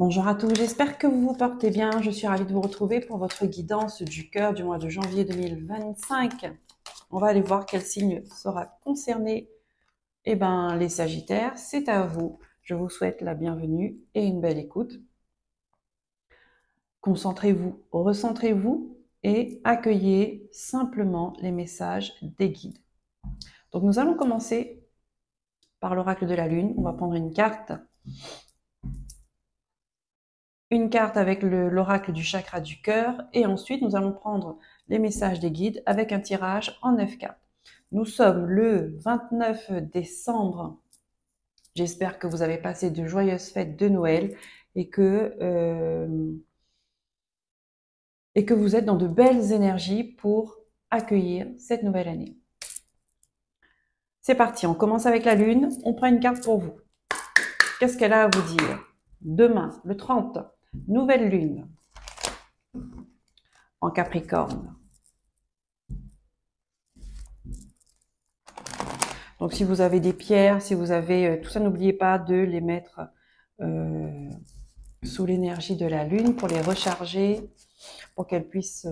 Bonjour à tous, j'espère que vous vous portez bien. Je suis ravie de vous retrouver pour votre guidance du cœur du mois de janvier 2025. On va aller voir quel signe sera concerné. Eh bien, les Sagittaires, c'est à vous. Je vous souhaite la bienvenue et une belle écoute. Concentrez-vous, recentrez-vous et accueillez simplement les messages des guides. Donc, nous allons commencer par l'oracle de la Lune. On va prendre une carte avec l'oracle du chakra du cœur, et ensuite nous allons prendre les messages des guides avec un tirage en 9 cartes. Nous sommes le 29 décembre. J'espère que vous avez passé de joyeuses fêtes de Noël et que vous êtes dans de belles énergies pour accueillir cette nouvelle année. C'est parti, on commence avec la Lune. On prend une carte pour vous. Qu'est-ce qu'elle a à vous dire? Demain, le 30, nouvelle Lune en Capricorne. Donc, si vous avez des pierres, si vous avez tout ça, n'oubliez pas de les mettre sous l'énergie de la Lune pour les recharger, pour qu'elles puissent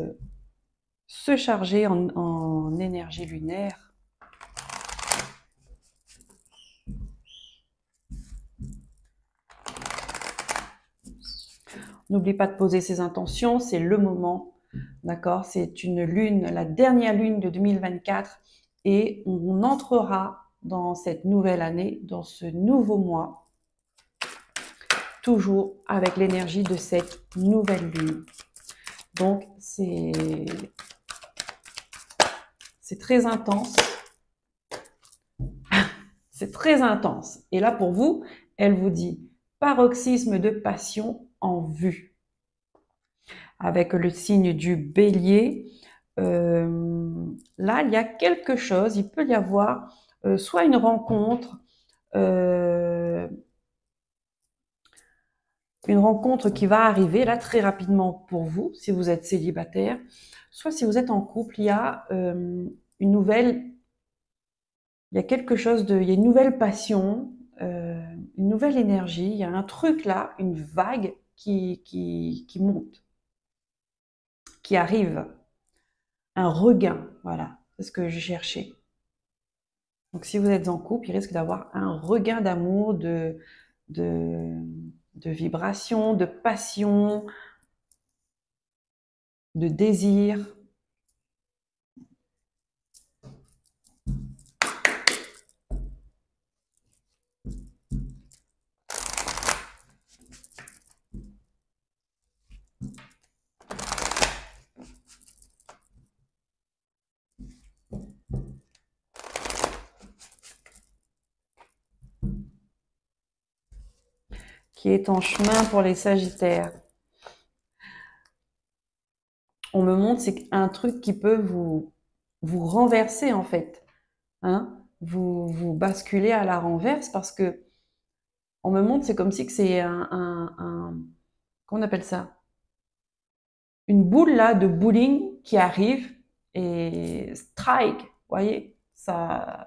se charger en énergie lunaire. N'oubliez pas de poser ses intentions, c'est le moment, d'accord? C'est une lune, la dernière lune de 2024, et on entrera dans cette nouvelle année, dans ce nouveau mois, toujours avec l'énergie de cette nouvelle lune. Donc, c'est très intense. C'est très intense. Et là, pour vous, elle vous dit paroxysme de passion en vue. Avec le signe du bélier, là, il y a quelque chose, il peut y avoir soit une rencontre qui va arriver là très rapidement pour vous, si vous êtes célibataire, soit si vous êtes en couple, il y a une nouvelle, il y a quelque chose il y a une nouvelle passion, une nouvelle énergie, il y a un truc là, une vague qui monte, qui arrive, un regain, voilà, c'est ce que je cherchais. Donc si vous êtes en couple, il risque d'avoir un regain d'amour, de vibration, de passion, de désir. Qui est en chemin pour les Sagittaires. On me montre, c'est un truc qui peut vous renverser en fait, hein, vous basculer à la renverse, parce que on me montre, c'est comme si que c'est qu'on appelle ça, une boule là de bowling qui arrive et strike, voyez, ça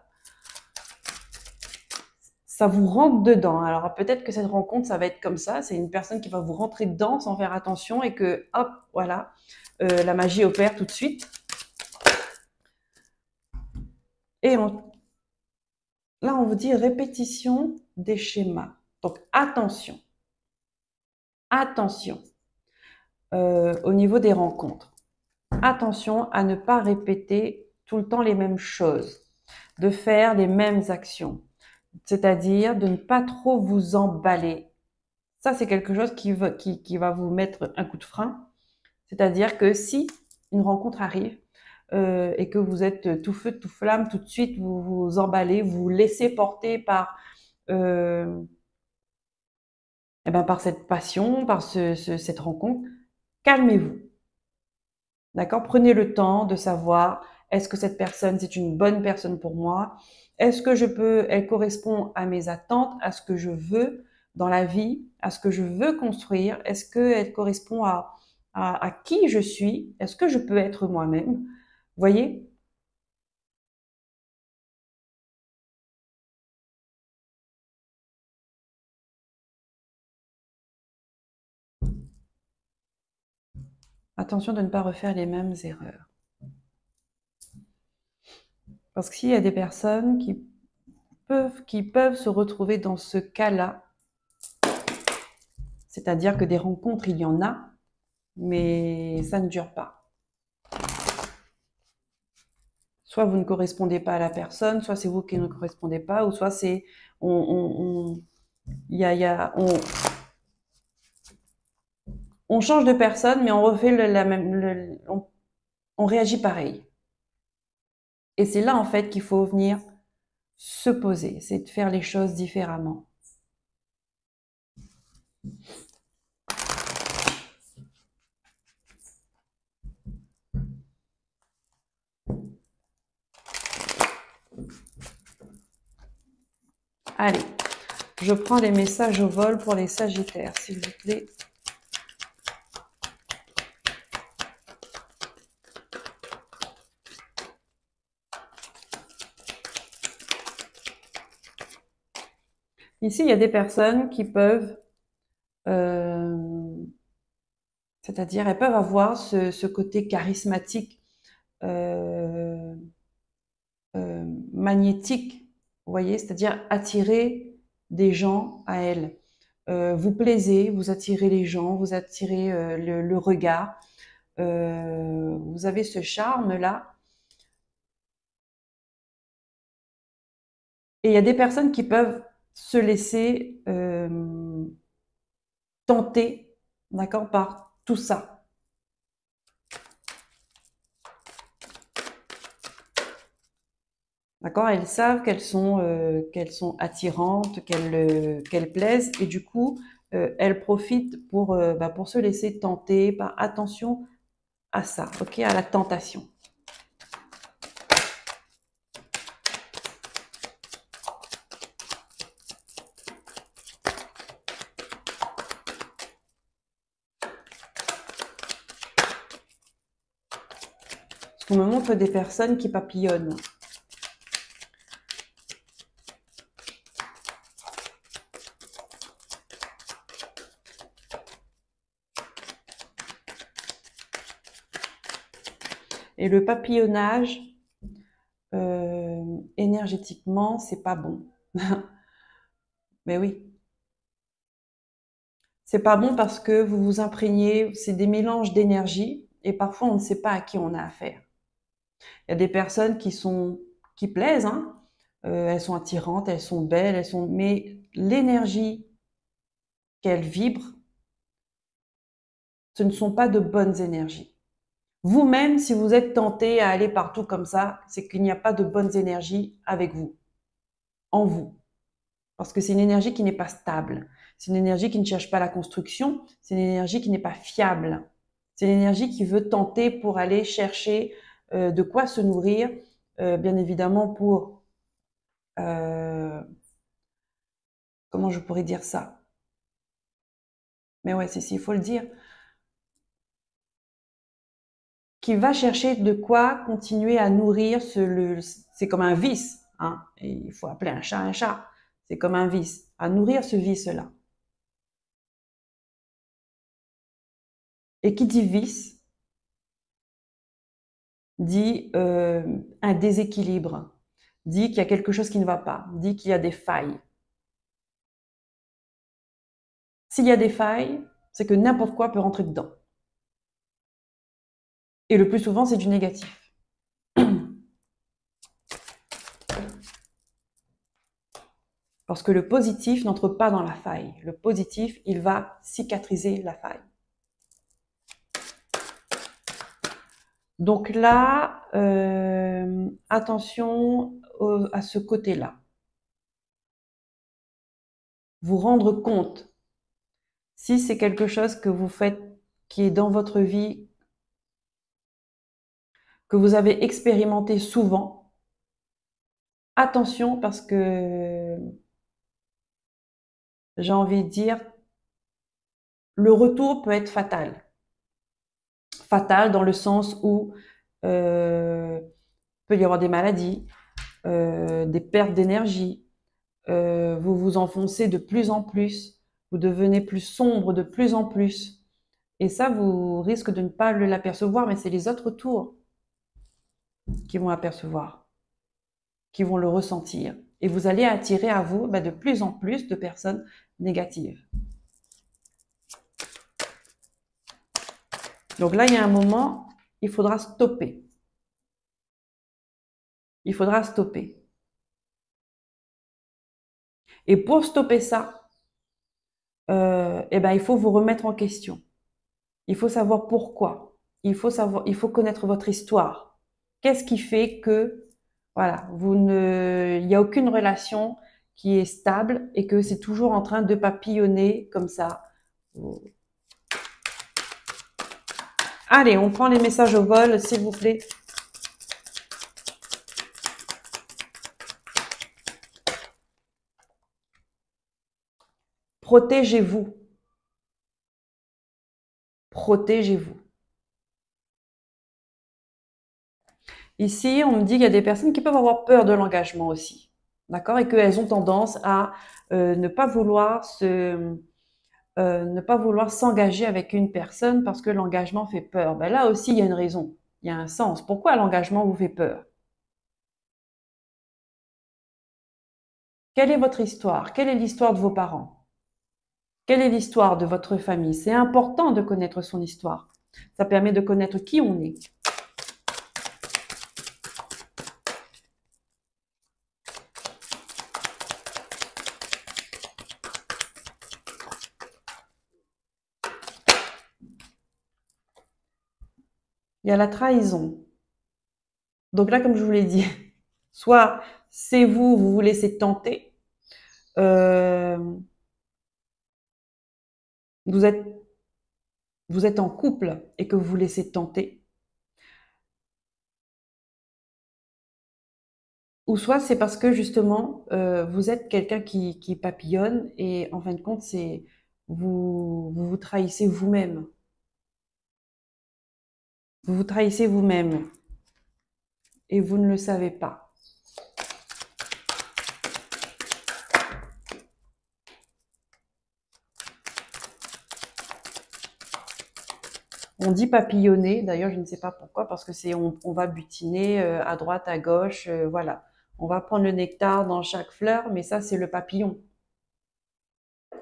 vous rentre dedans. Alors peut-être que cette rencontre, ça va être comme ça, c'est une personne qui va vous rentrer dedans sans faire attention, et que hop, voilà, la magie opère tout de suite. Et là, on vous dit répétition des schémas. Donc attention, attention au niveau des rencontres. Attention à ne pas répéter tout le temps les mêmes choses, de faire les mêmes actions, c'est-à-dire de ne pas trop vous emballer. Ça, c'est quelque chose qui va vous mettre un coup de frein. C'est-à-dire que si une rencontre arrive et que vous êtes tout feu, tout flamme, tout de suite vous vous emballez, vous vous laissez porter par, par cette passion, par cette rencontre, calmez-vous. D'accord? Prenez le temps de savoir, est-ce que cette personne, c'est une bonne personne pour moi? Est-ce que elle correspond à mes attentes, à ce que je veux dans la vie, à ce que je veux construire? Est-ce qu'elle correspond à qui je suis? Est-ce que je peux être moi-même? Vous voyez? Attention de ne pas refaire les mêmes erreurs. Parce qu'il y a des personnes qui peuvent se retrouver dans ce cas-là. C'est-à-dire que des rencontres, il y en a, mais ça ne dure pas. Soit vous ne correspondez pas à la personne, soit c'est vous qui ne correspondez pas, ou soit c'est on change de personne, mais on refait la même, on réagit pareil. Et c'est là en fait qu'il faut venir se poser, c'est de faire les choses différemment. Allez, je prends les messages au vol pour les Sagittaires, s'il vous plaît. Ici, il y a des personnes qui peuvent, c'est-à-dire, elles peuvent avoir ce côté charismatique, magnétique, vous voyez, c'est-à-dire attirer des gens à elles. Vous plaisez, vous attirez les gens, vous attirez le regard, vous avez ce charme-là. Et il y a des personnes qui peuvent se laisser tenter, d'accord, par tout ça. D'accord, elles savent qu'elles sont attirantes, qu'elles plaisent, et du coup, elles profitent pour se laisser tenter. Par attention à ça, ok, à la tentation. Parce qu'on me montre des personnes qui papillonnent. Et le papillonnage, énergétiquement, c'est pas bon. Mais oui. C'est pas bon parce que vous vous imprégnez, c'est des mélanges d'énergie, et parfois on ne sait pas à qui on a affaire. Il y a des personnes qui plaisent, hein. Elles sont attirantes, elles sont belles, mais l'énergie qu'elles vibrent, ce ne sont pas de bonnes énergies. Vous-même, si vous êtes tenté à aller partout comme ça, c'est qu'il n'y a pas de bonnes énergies avec vous, en vous. Parce que c'est une énergie qui n'est pas stable. C'est une énergie qui ne cherche pas la construction. C'est une énergie qui n'est pas fiable. C'est une énergie qui veut tenter pour aller chercher de quoi se nourrir, bien évidemment pour... comment je pourrais dire ça? Mais ouais, il faut le dire. Qui va chercher de quoi continuer à nourrir c'est comme un vice, hein. Et il faut appeler un chat un chat. C'est comme un vice, à nourrir ce vice-là. Et qui dit vice, dit un déséquilibre, dit qu'il y a quelque chose qui ne va pas, dit qu'il y a des failles. S'il y a des failles, c'est que n'importe quoi peut rentrer dedans. Et le plus souvent, c'est du négatif. Parce que le positif n'entre pas dans la faille. Le positif, il va cicatriser la faille. Donc là, attention à ce côté-là. Vous rendre compte, si c'est quelque chose que vous faites, qui est dans votre vie, que vous avez expérimenté souvent, attention parce que j'ai envie de dire, le retour peut être fatal. Fatal dans le sens où peut y avoir des maladies, des pertes d'énergie, vous vous enfoncez de plus en plus, vous devenez plus sombre de plus en plus. Et ça, vous risquez de ne pas l'apercevoir, mais c'est les autres autour qui vont apercevoir, qui vont le ressentir. Et vous allez attirer à vous de plus en plus de personnes négatives. Donc là, il y a un moment, il faudra stopper. Il faudra stopper. Et pour stopper ça, il faut vous remettre en question. Il faut savoir pourquoi. Il faut connaître votre histoire. Qu'est-ce qui fait que, voilà, il n'y a aucune relation qui est stable et que c'est toujours en train de papillonner comme ça. Allez, on prend les messages au vol, s'il vous plaît. Protégez-vous. Protégez-vous. Ici, on me dit qu'il y a des personnes qui peuvent avoir peur de l'engagement aussi. D'accord? Et qu'elles ont tendance à ne pas vouloir s'engager avec une personne parce que l'engagement fait peur. Ben là aussi, il y a une raison, il y a un sens. Pourquoi l'engagement vous fait peur? Quelle est votre histoire? Quelle est l'histoire de vos parents? Quelle est l'histoire de votre famille? C'est important de connaître son histoire. Ça permet de connaître qui on est. Il y a la trahison. Donc là, comme je vous l'ai dit, soit c'est vous vous laissez tenter, euh, vous êtes en couple et que vous vous laissez tenter, ou soit c'est parce que justement vous êtes quelqu'un qui papillonne et en fin de compte c'est vous trahissez vous-même. Vous vous trahissez vous-même et vous ne le savez pas. On dit papillonner, d'ailleurs je ne sais pas pourquoi, parce que on va butiner à droite, à gauche, voilà. On va prendre le nectar dans chaque fleur, mais ça c'est le papillon.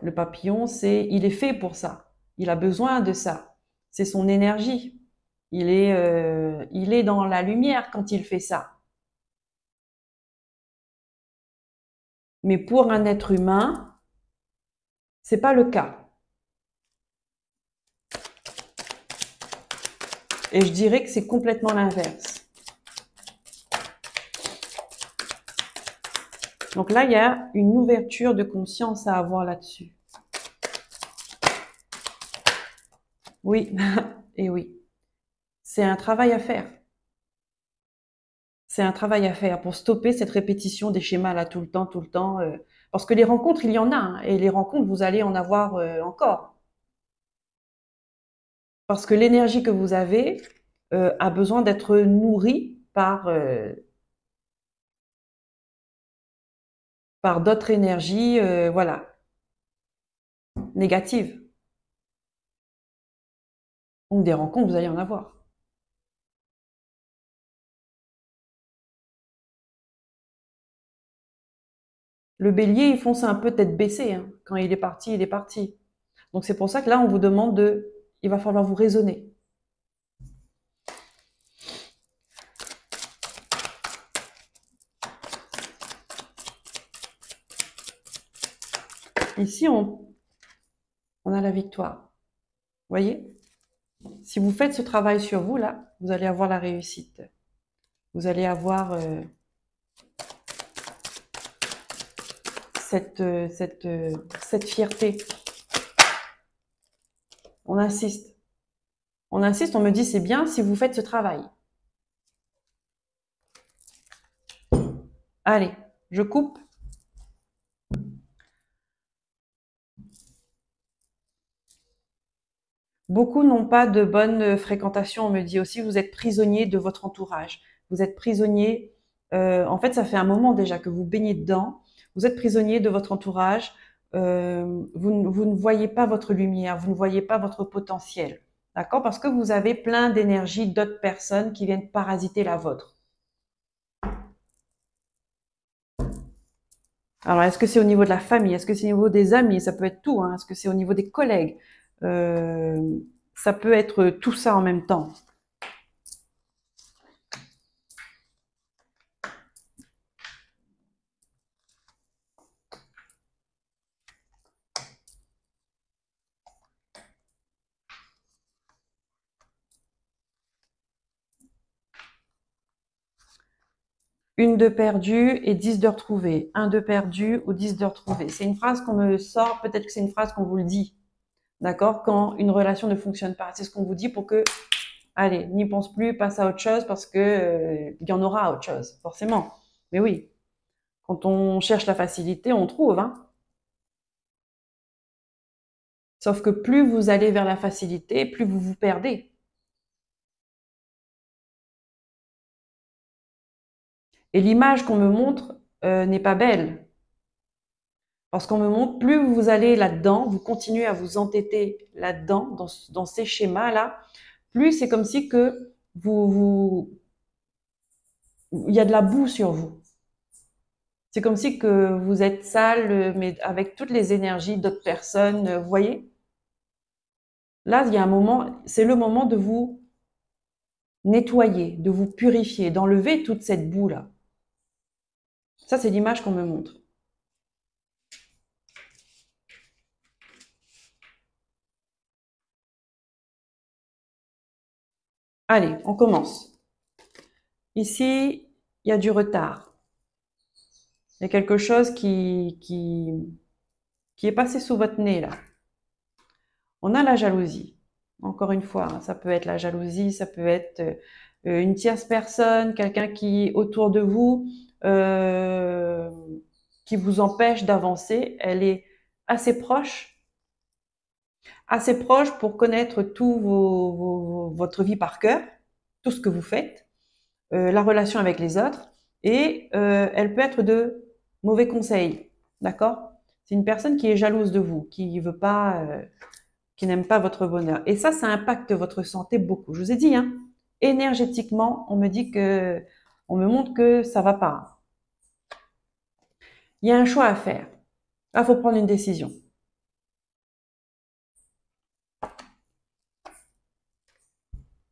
Le papillon, il est fait pour ça. Il a besoin de ça. C'est son énergie. Il est dans la lumière quand il fait ça. Mais pour un être humain, c'est pas le cas. Et je dirais que c'est complètement l'inverse. Donc là, il y a une ouverture de conscience à avoir là-dessus. Oui, et oui. C'est un travail à faire. C'est un travail à faire pour stopper cette répétition des schémas là tout le temps. Parce que les rencontres, il y en a, hein, et les rencontres, vous allez en avoir encore. Parce que l'énergie que vous avez a besoin d'être nourrie par d'autres énergies, voilà, négatives. Donc des rencontres, vous allez en avoir. Le bélier, il fonce un peu tête baissée, hein. Quand il est parti, il est parti. Donc c'est pour ça que là, on vous demande il va falloir vous raisonner. Ici, on a la victoire. Vous voyez? Si vous faites ce travail sur vous, là, vous allez avoir la réussite. Vous allez avoir cette fierté. On insiste. On insiste, on me dit c'est bien si vous faites ce travail. Allez, je coupe. Beaucoup n'ont pas de bonne fréquentation, on me dit aussi, vous êtes prisonnier de votre entourage. Vous êtes prisonnier, en fait ça fait un moment déjà que vous baignez dedans, vous êtes prisonnier de votre entourage, vous ne voyez pas votre lumière, vous ne voyez pas votre potentiel. D'accord? Parce que vous avez plein d'énergie d'autres personnes qui viennent parasiter la vôtre. Alors, est-ce que c'est au niveau de la famille? Est-ce que c'est au niveau des amis? Ça peut être tout, hein. Est-ce que c'est au niveau des collègues? Euh, Ça peut être tout ça en même temps. Une de perdue et 10 de retrouvée. Un de perdu ou 10 de retrouvée. C'est une phrase qu'on me sort, peut-être que c'est une phrase qu'on vous le dit. D'accord? Quand une relation ne fonctionne pas. C'est ce qu'on vous dit pour que, allez, n'y pense plus, passe à autre chose parce que il y en aura autre chose, forcément. Mais oui, quand on cherche la facilité, on trouve, hein. Sauf que plus vous allez vers la facilité, plus vous vous perdez. Et l'image qu'on me montre n'est pas belle. Parce qu'on me montre, plus vous allez là-dedans, vous continuez à vous entêter là-dedans, dans ces schémas-là, plus c'est comme si que il y a de la boue sur vous. C'est comme si que vous êtes sale, mais avec toutes les énergies d'autres personnes, vous voyez? Là, il y a un moment, c'est le moment de vous nettoyer, de vous purifier, d'enlever toute cette boue-là. Ça, c'est l'image qu'on me montre. Allez, on commence. Ici, il y a du retard. Il y a quelque chose qui est passé sous votre nez, là. On a la jalousie. Encore une fois, hein, ça peut être la jalousie, ça peut être une tierce personne, quelqu'un qui autour de vous, euh, qui vous empêche d'avancer. Elle est assez proche pour connaître tout votre vie par cœur, tout ce que vous faites, la relation avec les autres, et elle peut être de mauvais conseils, d'accord? C'est une personne qui est jalouse de vous, qui veut pas, qui n'aime pas votre bonheur. Et ça impacte votre santé beaucoup. Je vous ai dit, hein, énergétiquement, on me montre que ça va pas. Il y a un choix à faire. Là, il faut prendre une décision.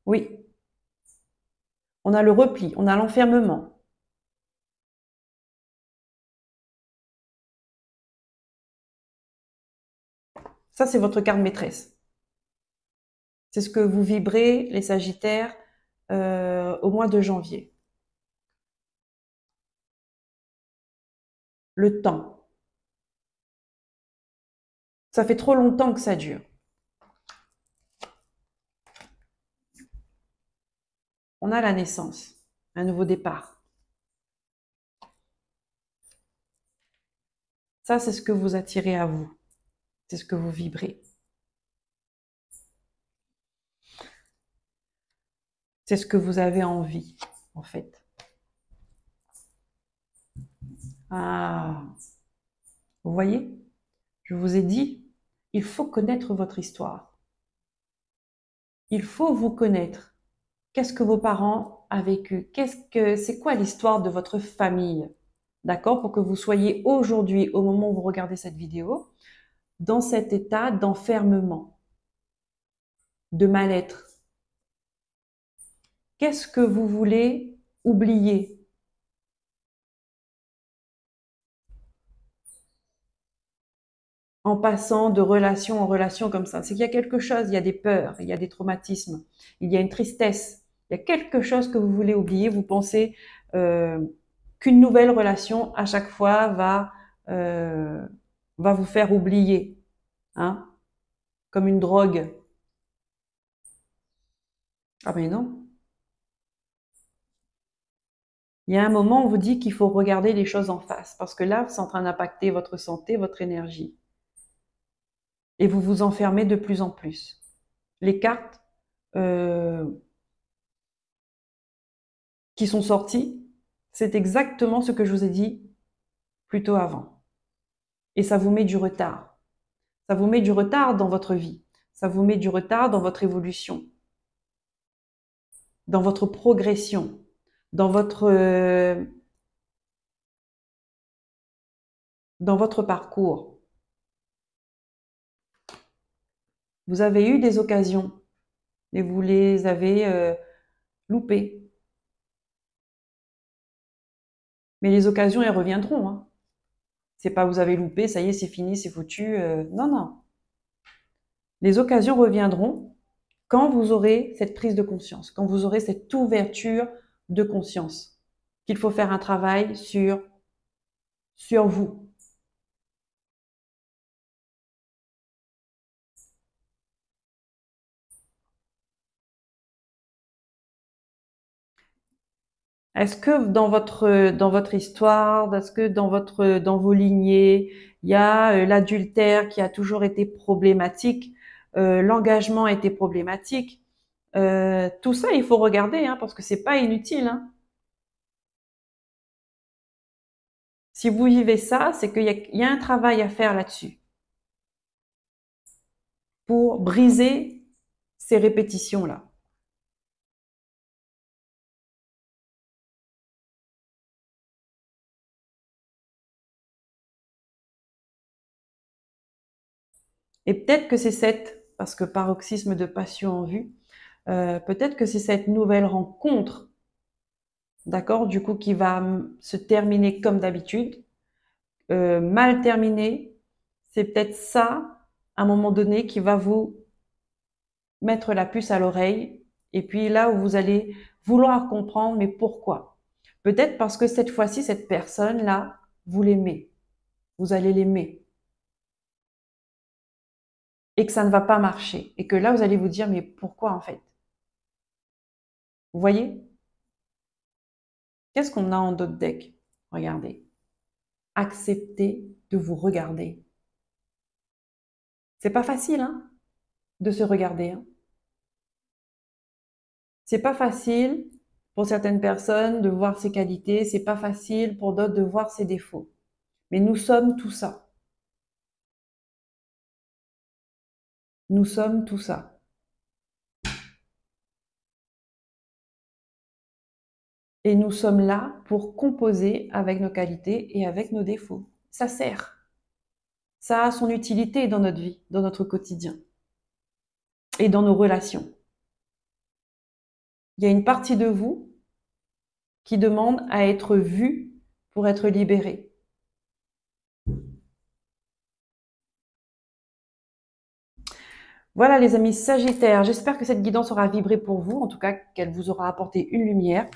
Oui, on a le repli, on a l'enfermement. Ça, c'est votre carte maîtresse. C'est ce que vous vibrez, les Sagittaires, au mois de janvier. Le temps. Ça fait trop longtemps que ça dure. On a la naissance, un nouveau départ. Ça, c'est ce que vous attirez à vous. C'est ce que vous vibrez. C'est ce que vous avez envie, en fait. Ah, vous voyez? Je vous ai dit, il faut connaître votre histoire. Il faut vous connaître. Qu'est-ce que vos parents ont vécu? C'est quoi l'histoire de votre famille? D'accord? Pour que vous soyez aujourd'hui, au moment où vous regardez cette vidéo, dans cet état d'enfermement, de mal-être. Qu'est-ce que vous voulez oublier? En passant de relation en relation comme ça. C'est qu'il y a quelque chose, il y a des peurs, il y a des traumatismes, il y a une tristesse, il y a quelque chose que vous voulez oublier. Vous pensez euh, qu'une nouvelle relation à chaque fois va vous faire oublier, hein, comme une drogue. Ah mais non. Il y a un moment où on vous dit qu'il faut regarder les choses en face, parce que là, c'est en train d'impacter votre santé, votre énergie. Et vous vous enfermez de plus en plus. Les cartes euh, qui sont sorties, c'est exactement ce que je vous ai dit plus tôt avant. Et ça vous met du retard. Ça vous met du retard dans votre vie. Ça vous met du retard dans votre évolution, dans votre progression, dans votre parcours. Vous avez eu des occasions et vous les avez loupées. Mais les occasions, elles reviendront, hein. C'est pas vous avez loupé, ça y est, c'est fini, c'est foutu. Non, non. Les occasions reviendront quand vous aurez cette prise de conscience, quand vous aurez cette ouverture de conscience, qu'il faut faire un travail sur vous. Est-ce que dans votre histoire, est-ce que dans vos lignées, il y a l'adultère qui a toujours été problématique, l'engagement a été problématique, tout ça il faut regarder, hein, parce que c'est pas inutile, hein. Si vous vivez ça, c'est qu'il y a un travail à faire là-dessus pour briser ces répétitions-là. Et peut-être que c'est parce que paroxysme de passion en vue, peut-être que c'est cette nouvelle rencontre, d'accord, du coup, qui va se terminer comme d'habitude, mal terminée. C'est peut-être ça, à un moment donné, qui va vous mettre la puce à l'oreille. Et puis là où vous allez vouloir comprendre, mais pourquoi? Peut-être parce que cette fois-ci, cette personne-là, vous l'aimez. Vous allez l'aimer. Et que ça ne va pas marcher. Et que là, vous allez vous dire, mais pourquoi en fait? Vous voyez? Qu'est-ce qu'on a en d'autres deck? Regardez. Acceptez de vous regarder. C'est pas facile, hein, de se regarder, hein. C'est pas facile pour certaines personnes de voir ses qualités, c'est pas facile pour d'autres de voir ses défauts. Mais nous sommes tout ça. Nous sommes tout ça. Et nous sommes là pour composer avec nos qualités et avec nos défauts. Ça sert. Ça a son utilité dans notre vie, dans notre quotidien et dans nos relations. Il y a une partie de vous qui demande à être vue pour être libérée. Voilà les amis Sagittaires, j'espère que cette guidance aura vibré pour vous, en tout cas qu'elle vous aura apporté une lumière.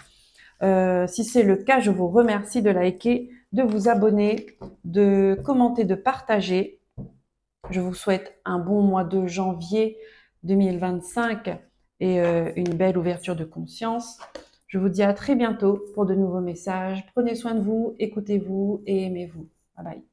Si c'est le cas, je vous remercie de liker, de vous abonner, de commenter, de partager. Je vous souhaite un bon mois de janvier 2025 et une belle ouverture de conscience. Je vous dis à très bientôt pour de nouveaux messages. Prenez soin de vous, écoutez-vous et aimez-vous. Bye bye.